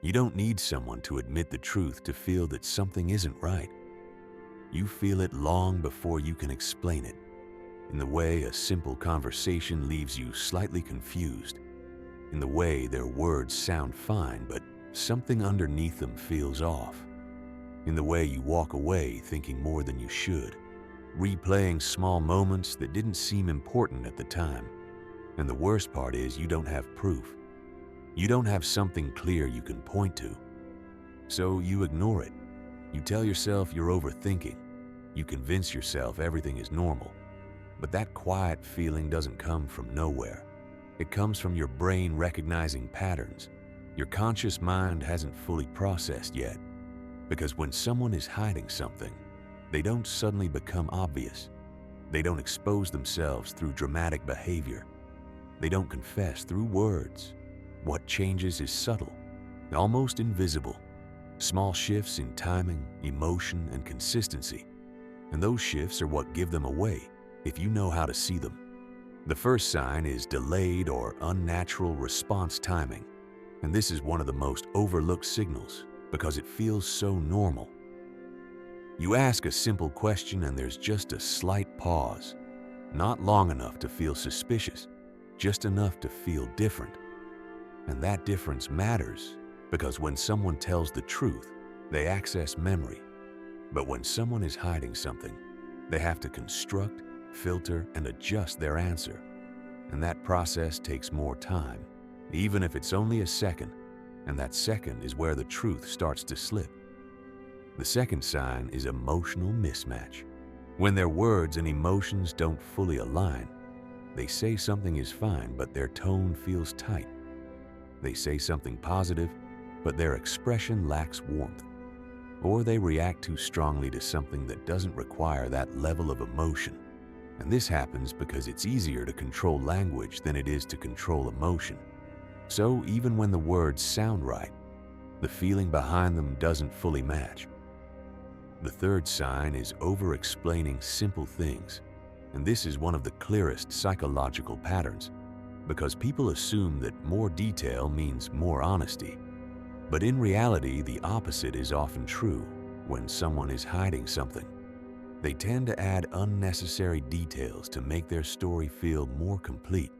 You don't need someone to admit the truth to feel that something isn't right. You feel it long before you can explain it, in the way a simple conversation leaves you slightly confused, in the way their words sound fine but something underneath them feels off, in the way you walk away thinking more than you should, replaying small moments that didn't seem important at the time. And the worst part is you don't have proof. You don't have something clear you can point to. So you ignore it. You tell yourself you're overthinking. You convince yourself everything is normal. But that quiet feeling doesn't come from nowhere. It comes from your brain recognizing patterns your conscious mind hasn't fully processed yet. Because when someone is hiding something, they don't suddenly become obvious. They don't expose themselves through dramatic behavior. They don't confess through words. What changes is subtle, almost invisible. Small shifts in timing, emotion, and consistency. And those shifts are what give them away if you know how to see them. The first sign is delayed or unnatural response timing. And this is one of the most overlooked signals because it feels so normal. You ask a simple question and there's just a slight pause. Not long enough to feel suspicious, just enough to feel different. And that difference matters because when someone tells the truth, they access memory. But when someone is hiding something, they have to construct, filter, and adjust their answer. And that process takes more time, even if it's only a second, and that second is where the truth starts to slip. The second sign is emotional mismatch. When their words and emotions don't fully align, they say something is fine, but their tone feels tight. They say something positive, but their expression lacks warmth. Or they react too strongly to something that doesn't require that level of emotion. And this happens because it's easier to control language than it is to control emotion. So even when the words sound right, the feeling behind them doesn't fully match. The third sign is over-explaining simple things. And this is one of the clearest psychological patterns, because people assume that more detail means more honesty. But in reality, the opposite is often true when someone is hiding something. They tend to add unnecessary details to make their story feel more complete,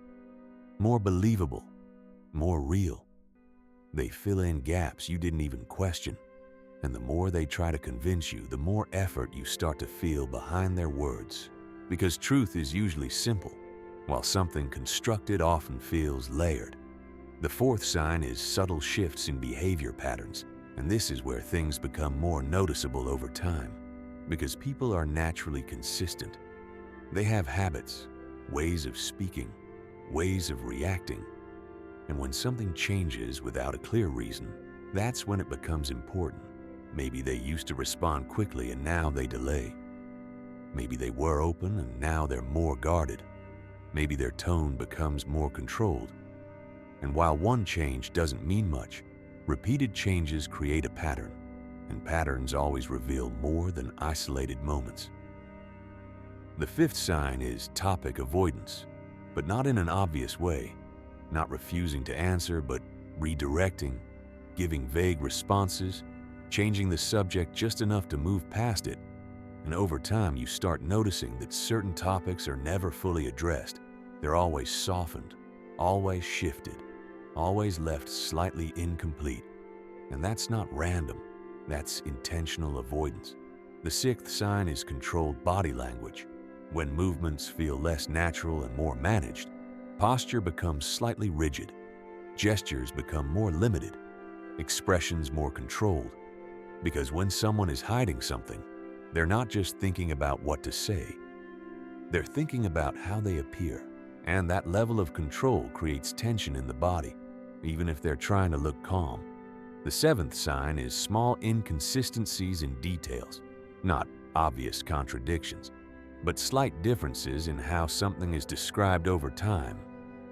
more believable, more real. They fill in gaps you didn't even question. And the more they try to convince you, the more effort you start to feel behind their words. Because truth is usually simple, while something constructed often feels layered. The fourth sign is subtle shifts in behavior patterns, and this is where things become more noticeable over time, because people are naturally consistent. They have habits, ways of speaking, ways of reacting, and when something changes without a clear reason, that's when it becomes important. Maybe they used to respond quickly and now they delay. Maybe they were open and now they're more guarded. Maybe their tone becomes more controlled. And while one change doesn't mean much, repeated changes create a pattern, and patterns always reveal more than isolated moments. The fifth sign is topic avoidance, but not in an obvious way, not refusing to answer, but redirecting, giving vague responses, changing the subject just enough to move past it. And over time, you start noticing that certain topics are never fully addressed. They're always softened, always shifted, always left slightly incomplete. And that's not random, that's intentional avoidance. The sixth sign is controlled body language. When movements feel less natural and more managed, posture becomes slightly rigid, gestures become more limited, expressions more controlled. Because when someone is hiding something, they're not just thinking about what to say, they're thinking about how they appear. And that level of control creates tension in the body, even if they're trying to look calm. The seventh sign is small inconsistencies in details, not obvious contradictions, but slight differences in how something is described over time,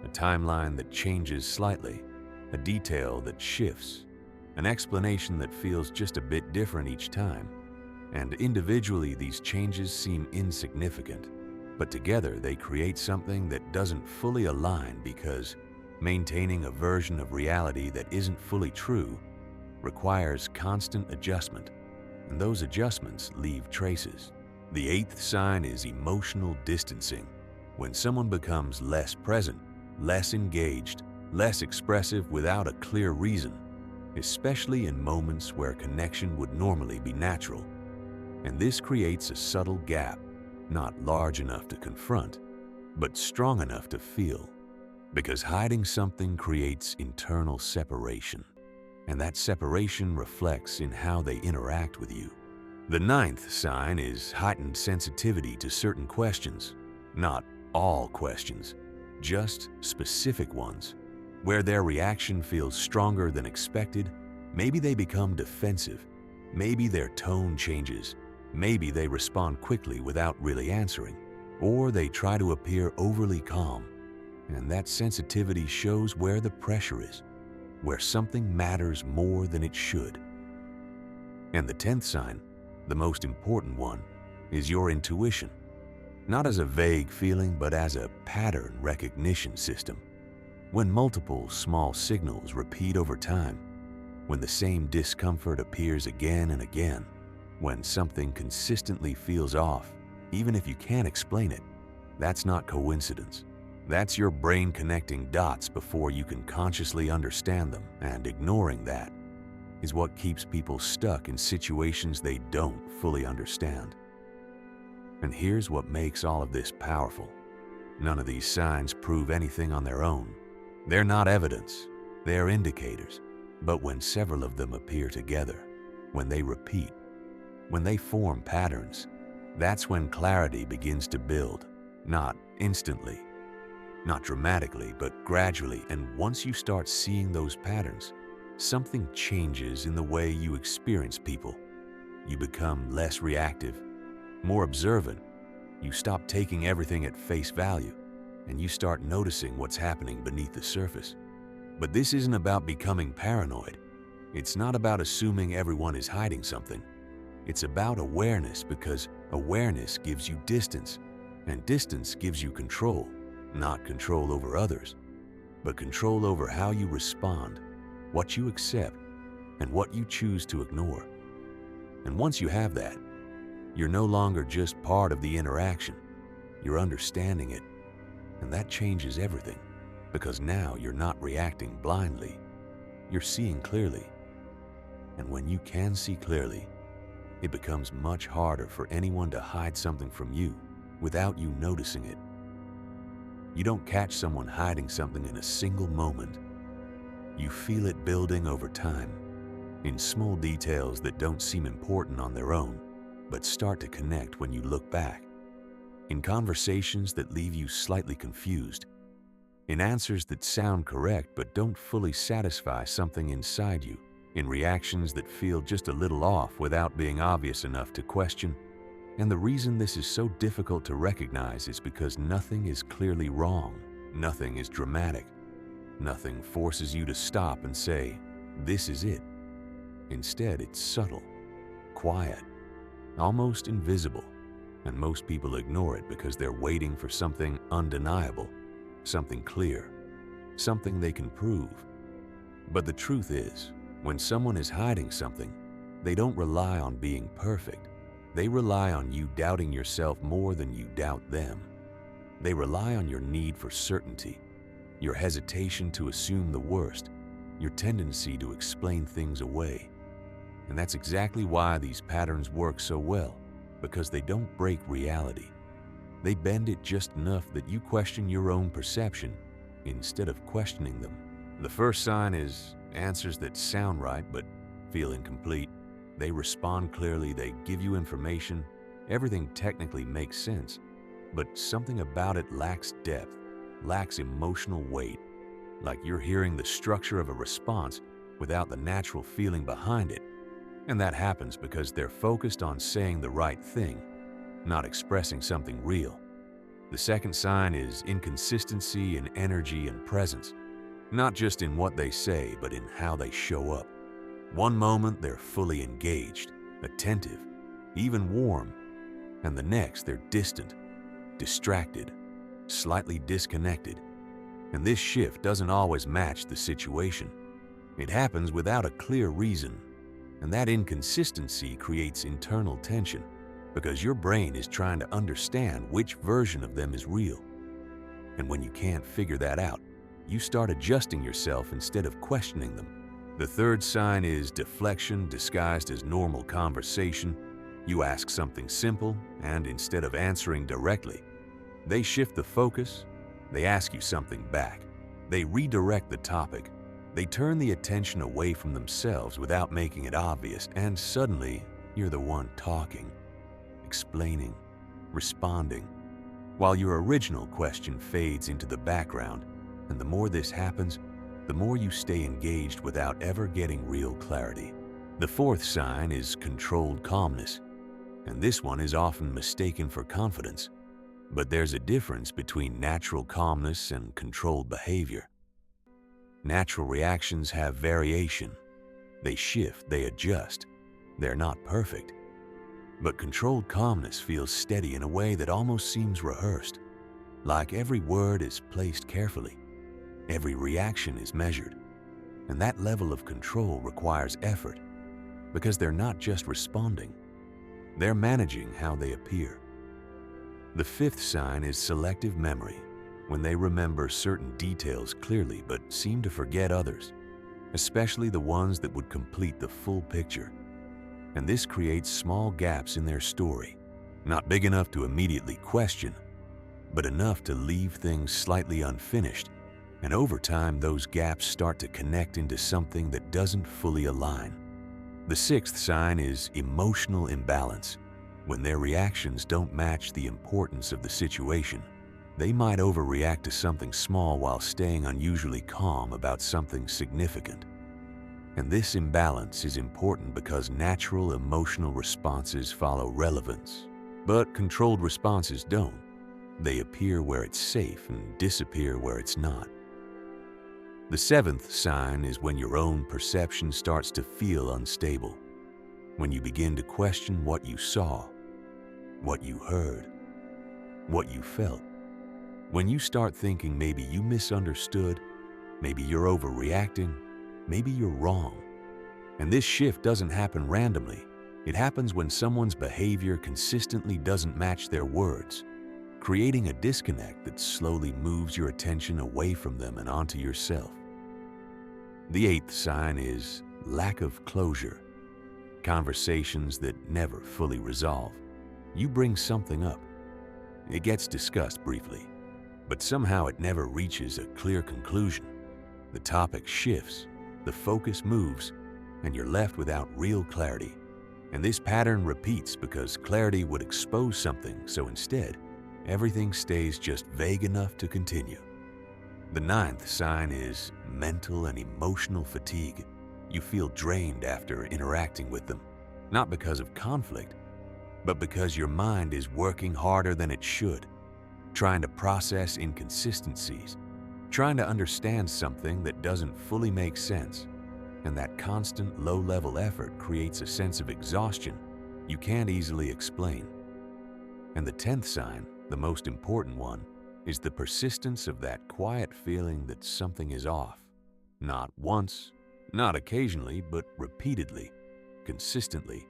a timeline that changes slightly, a detail that shifts, an explanation that feels just a bit different each time. And individually, these changes seem insignificant, but together they create something that doesn't fully align, because maintaining a version of reality that isn't fully true requires constant adjustment, and those adjustments leave traces. The eighth sign is emotional distancing. When someone becomes less present, less engaged, less expressive without a clear reason, especially in moments where connection would normally be natural. And this creates a subtle gap, not large enough to confront, but strong enough to feel. Because hiding something creates internal separation, and that separation reflects in how they interact with you. The ninth sign is heightened sensitivity to certain questions. Not all questions, just specific ones. Where their reaction feels stronger than expected, maybe they become defensive, maybe their tone changes, maybe they respond quickly without really answering, or they try to appear overly calm. And that sensitivity shows where the pressure is, where something matters more than it should. And the 10th sign, the most important one, is your intuition. Not as a vague feeling, but as a pattern recognition system. When multiple small signals repeat over time, when the same discomfort appears again and again, when something consistently feels off, even if you can't explain it, that's not coincidence. That's your brain connecting dots before you can consciously understand them, and ignoring that is what keeps people stuck in situations they don't fully understand. And here's what makes all of this powerful. None of these signs prove anything on their own. They're not evidence, they're indicators. But when several of them appear together, when they repeat, when they form patterns, that's when clarity begins to build. Not instantly, not dramatically, but gradually. And once you start seeing those patterns, something changes in the way you experience people. You become less reactive, more observant. You stop taking everything at face value, and you start noticing what's happening beneath the surface. But this isn't about becoming paranoid. It's not about assuming everyone is hiding something. It's about awareness, because awareness gives you distance, and distance gives you control. Not control over others, but control over how you respond, what you accept, and what you choose to ignore. And once you have that, you're no longer just part of the interaction, you're understanding it. And that changes everything, because now you're not reacting blindly, you're seeing clearly. And when you can see clearly, it becomes much harder for anyone to hide something from you without you noticing it. You don't catch someone hiding something in a single moment. You feel it building over time, in small details that don't seem important on their own, but start to connect when you look back. In conversations that leave you slightly confused, in answers that sound correct but don't fully satisfy something inside you, in reactions that feel just a little off without being obvious enough to question. And the reason this is so difficult to recognize is because nothing is clearly wrong, nothing is dramatic, nothing forces you to stop and say, "This is it." Instead, it's subtle, quiet, almost invisible, and most people ignore it because they're waiting for something undeniable, something clear, something they can prove. But the truth is, when someone is hiding something, they don't rely on being perfect. They rely on you doubting yourself more than you doubt them. They rely on your need for certainty, your hesitation to assume the worst, your tendency to explain things away. And that's exactly why these patterns work so well, because they don't break reality. They bend it just enough that you question your own perception instead of questioning them. The first sign is answers that sound right but feel incomplete. They respond clearly, they give you information, everything technically makes sense, but something about it lacks depth, lacks emotional weight, like you're hearing the structure of a response without the natural feeling behind it. And that happens because they're focused on saying the right thing, not expressing something real. The second sign is inconsistency in energy and presence, not just in what they say, but in how they show up. One moment they're fully engaged, attentive, even warm, and the next they're distant, distracted, slightly disconnected. And this shift doesn't always match the situation. It happens without a clear reason, and that inconsistency creates internal tension because your brain is trying to understand which version of them is real. And when you can't figure that out, you start adjusting yourself instead of questioning them. The third sign is deflection disguised as normal conversation. You ask something simple, and instead of answering directly, they shift the focus, they ask you something back, they redirect the topic, they turn the attention away from themselves without making it obvious, and suddenly you're the one talking, explaining, responding, while your original question fades into the background. And the more this happens, the more you stay engaged without ever getting real clarity. The fourth sign is controlled calmness, and this one is often mistaken for confidence. But there's a difference between natural calmness and controlled behavior. Natural reactions have variation. They shift, they adjust. They're not perfect. But controlled calmness feels steady in a way that almost seems rehearsed, like every word is placed carefully. Every reaction is measured, and that level of control requires effort because they're not just responding, they're managing how they appear. The fifth sign is selective memory, when they remember certain details clearly but seem to forget others, especially the ones that would complete the full picture. And this creates small gaps in their story, not big enough to immediately question, but enough to leave things slightly unfinished. And over time, those gaps start to connect into something that doesn't fully align. The sixth sign is emotional imbalance. When their reactions don't match the importance of the situation, they might overreact to something small while staying unusually calm about something significant. And this imbalance is important because natural emotional responses follow relevance, but controlled responses don't. They appear where it's safe and disappear where it's not. The seventh sign is when your own perception starts to feel unstable, when you begin to question what you saw, what you heard, what you felt. When you start thinking maybe you misunderstood, maybe you're overreacting, maybe you're wrong. And this shift doesn't happen randomly. It happens when someone's behavior consistently doesn't match their words, creating a disconnect that slowly moves your attention away from them and onto yourself. The eighth sign is lack of closure. Conversations that never fully resolve. You bring something up. It gets discussed briefly, but somehow it never reaches a clear conclusion. The topic shifts, the focus moves, and you're left without real clarity. And this pattern repeats because clarity would expose something, so instead, everything stays just vague enough to continue. The ninth sign is mental and emotional fatigue. You feel drained after interacting with them, not because of conflict, but because your mind is working harder than it should, trying to process inconsistencies, trying to understand something that doesn't fully make sense. And that constant low-level effort creates a sense of exhaustion you can't easily explain. And the 10th sign, the most important one, is the persistence of that quiet feeling that something is off. Not once, not occasionally, but repeatedly, consistently,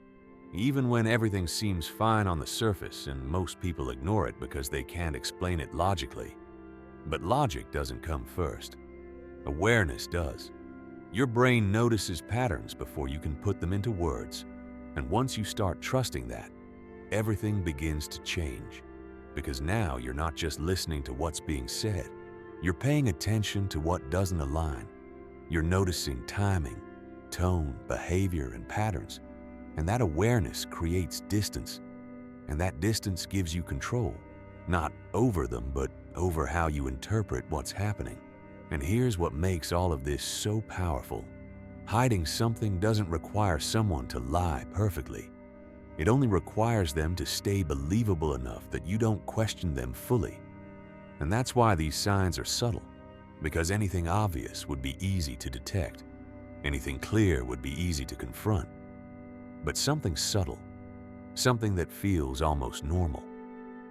even when everything seems fine on the surface and most people ignore it because they can't explain it logically. But logic doesn't come first. Awareness does. Your brain notices patterns before you can put them into words, and once you start trusting that, everything begins to change. Because now you're not just listening to what's being said, you're paying attention to what doesn't align. You're noticing timing, tone, behavior, and patterns, and that awareness creates distance, and that distance gives you control, not over them, but over how you interpret what's happening. And here's what makes all of this so powerful. Hiding something doesn't require someone to lie perfectly. It only requires them to stay believable enough that you don't question them fully. And that's why these signs are subtle, because anything obvious would be easy to detect. Anything clear would be easy to confront. But something subtle, something that feels almost normal,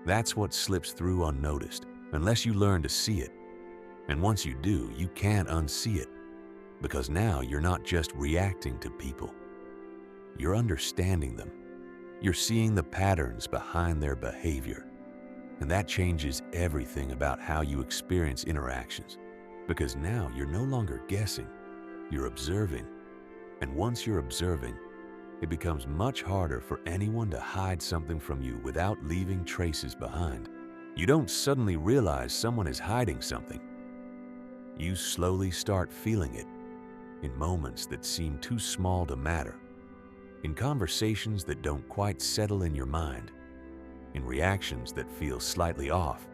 that's what slips through unnoticed, unless you learn to see it. And once you do, you can't unsee it. because now you're not just reacting to people, you're understanding them. You're seeing the patterns behind their behavior. And that changes everything about how you experience interactions, because now you're no longer guessing, you're observing. And once you're observing, it becomes much harder for anyone to hide something from you without leaving traces behind. You don't suddenly realize someone is hiding something. You slowly start feeling it in moments that seem too small to matter, in conversations that don't quite settle in your mind, in reactions that feel slightly off,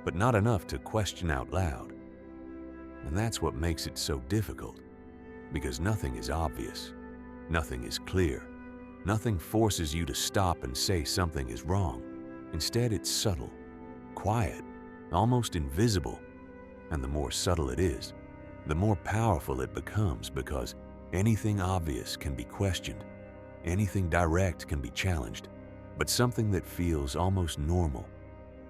but not enough to question out loud. And that's what makes it so difficult, because nothing is obvious, nothing is clear, nothing forces you to stop and say something is wrong. Instead, it's subtle, quiet, almost invisible. And the more subtle it is, the more powerful it becomes, because anything obvious can be questioned, anything direct can be challenged, but something that feels almost normal,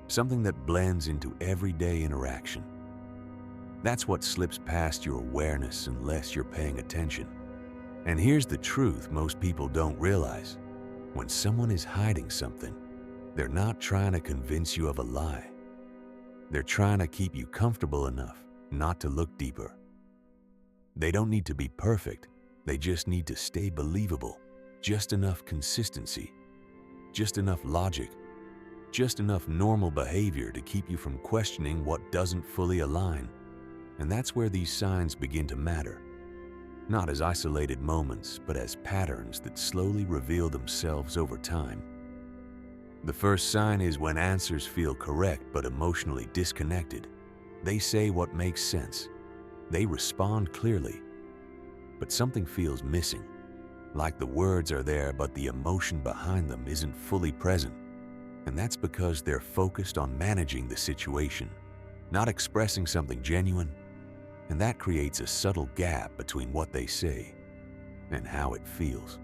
something that blends into everyday interaction, that's what slips past your awareness unless you're paying attention. And here's the truth most people don't realize. When someone is hiding something, they're not trying to convince you of a lie. They're trying to keep you comfortable enough not to look deeper. They don't need to be perfect. They just need to stay believable. Just enough consistency, just enough logic, just enough normal behavior to keep you from questioning what doesn't fully align. And that's where these signs begin to matter. Not as isolated moments, but as patterns that slowly reveal themselves over time. The first sign is when answers feel correct but emotionally disconnected. They say what makes sense. They respond clearly, but something feels missing. Like the words are there, but the emotion behind them isn't fully present. And that's because they're focused on managing the situation, not expressing something genuine. And that creates a subtle gap between what they say and how it feels.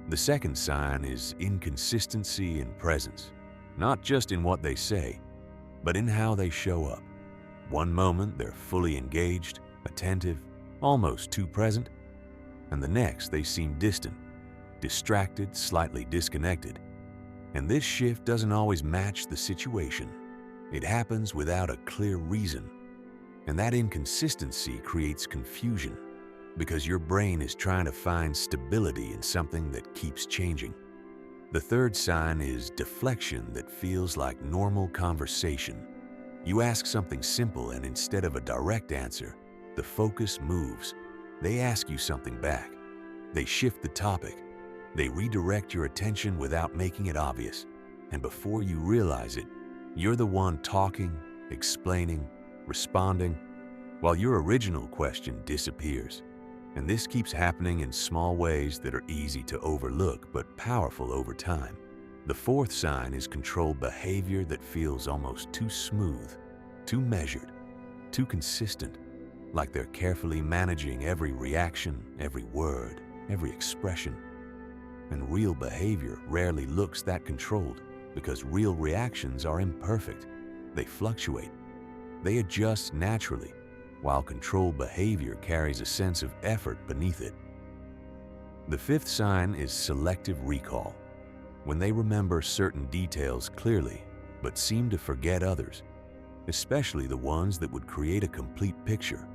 The second sign is inconsistency in presence, not just in what they say, but in how they show up. One moment they're fully engaged, attentive, almost too present, and the next they seem distant, distracted, slightly disconnected. And this shift doesn't always match the situation. It happens without a clear reason. And that inconsistency creates confusion, because your brain is trying to find stability in something that keeps changing. The third sign is deflection that feels like normal conversation. You ask something simple, and instead of a direct answer, the focus moves. They ask you something back. They shift the topic. They redirect your attention without making it obvious. And before you realize it, you're the one talking, explaining, responding, while your original question disappears. And this keeps happening in small ways that are easy to overlook but powerful over time. The fourth sign is controlled behavior that feels almost too smooth, too measured, too consistent, like they're carefully managing every reaction, every word, every expression. And real behavior rarely looks that controlled, because real reactions are imperfect. They fluctuate. They adjust naturally, while controlled behavior carries a sense of effort beneath it. The fifth sign is selective recall, when they remember certain details clearly, but seem to forget others, especially the ones that would create a complete picture.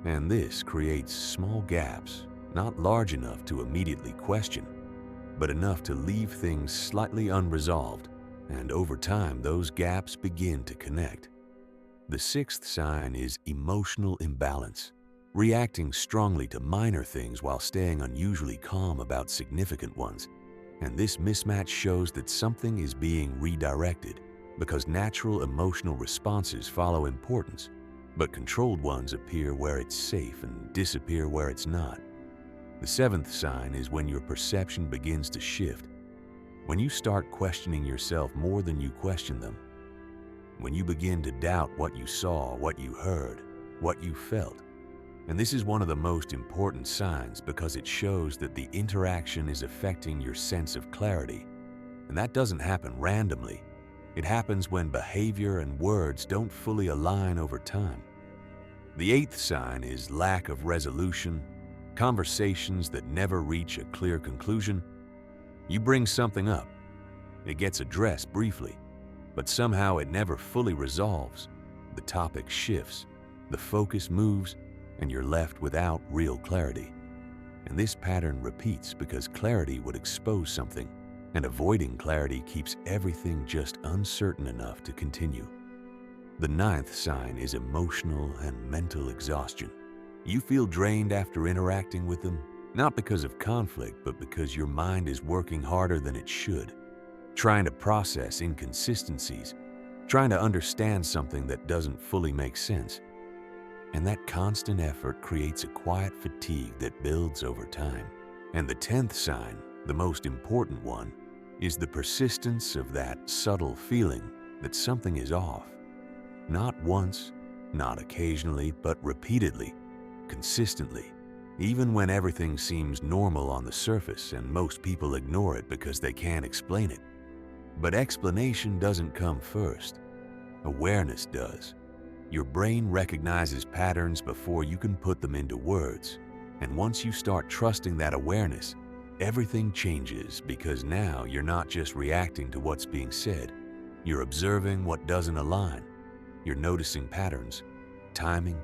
And this creates small gaps, not large enough to immediately question, but enough to leave things slightly unresolved, and over time those gaps begin to connect. The sixth sign is emotional imbalance, reacting strongly to minor things while staying unusually calm about significant ones. And this mismatch shows that something is being redirected, because natural emotional responses follow importance, but controlled ones appear where it's safe and disappear where it's not. The seventh sign is when your perception begins to shift, when you start questioning yourself more than you question them, when you begin to doubt what you saw, what you heard, what you felt. And this is one of the most important signs, because it shows that the interaction is affecting your sense of clarity. And that doesn't happen randomly. It happens when behavior and words don't fully align over time. The eighth sign is lack of resolution, conversations that never reach a clear conclusion. You bring something up. It gets addressed briefly, but somehow it never fully resolves. The topic shifts, the focus moves, and you're left without real clarity. And this pattern repeats because clarity would expose something, and avoiding clarity keeps everything just uncertain enough to continue. The ninth sign is emotional and mental exhaustion. You feel drained after interacting with them, not because of conflict, but because your mind is working harder than it should, trying to process inconsistencies, trying to understand something that doesn't fully make sense. And that constant effort creates a quiet fatigue that builds over time. And the 10th sign, the most important one, is the persistence of that subtle feeling that something is off. Not once, not occasionally, but repeatedly, consistently, even when everything seems normal on the surface and most people ignore it because they can't explain it. But explanation doesn't come first. Awareness does. Your brain recognizes patterns before you can put them into words. And once you start trusting that awareness, everything changes because now you're not just reacting to what's being said. You're observing what doesn't align. You're noticing patterns, timing,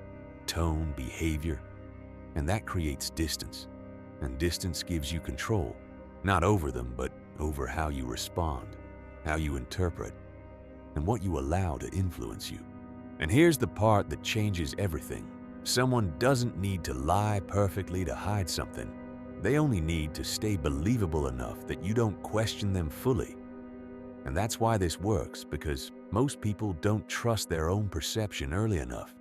tone, behavior, and that creates distance. And distance gives you control, not over them, but over how you respond, how you interpret, and what you allow to influence you. And here's the part that changes everything. Someone doesn't need to lie perfectly to hide something. They only need to stay believable enough that you don't question them fully. And that's why this works, because most people don't trust their own perception early enough.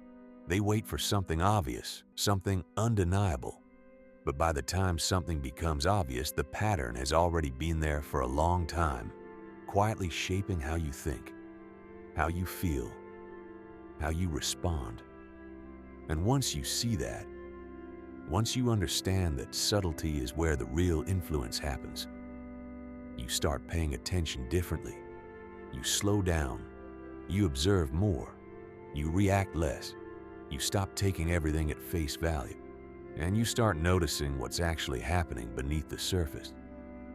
They wait for something obvious, something undeniable. But by the time something becomes obvious, the pattern has already been there for a long time, quietly shaping how you think, how you feel, how you respond. And once you see that, once you understand that subtlety is where the real influence happens, you start paying attention differently. You slow down, you observe more, you react less, you stop taking everything at face value, and you start noticing what's actually happening beneath the surface.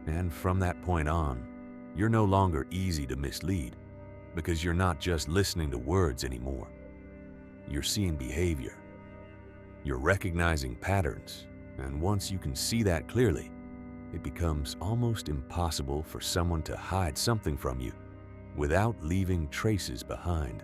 And from that point on, you're no longer easy to mislead, because you're not just listening to words anymore. You're seeing behavior. You're recognizing patterns, and once you can see that clearly, it becomes almost impossible for someone to hide something from you without leaving traces behind.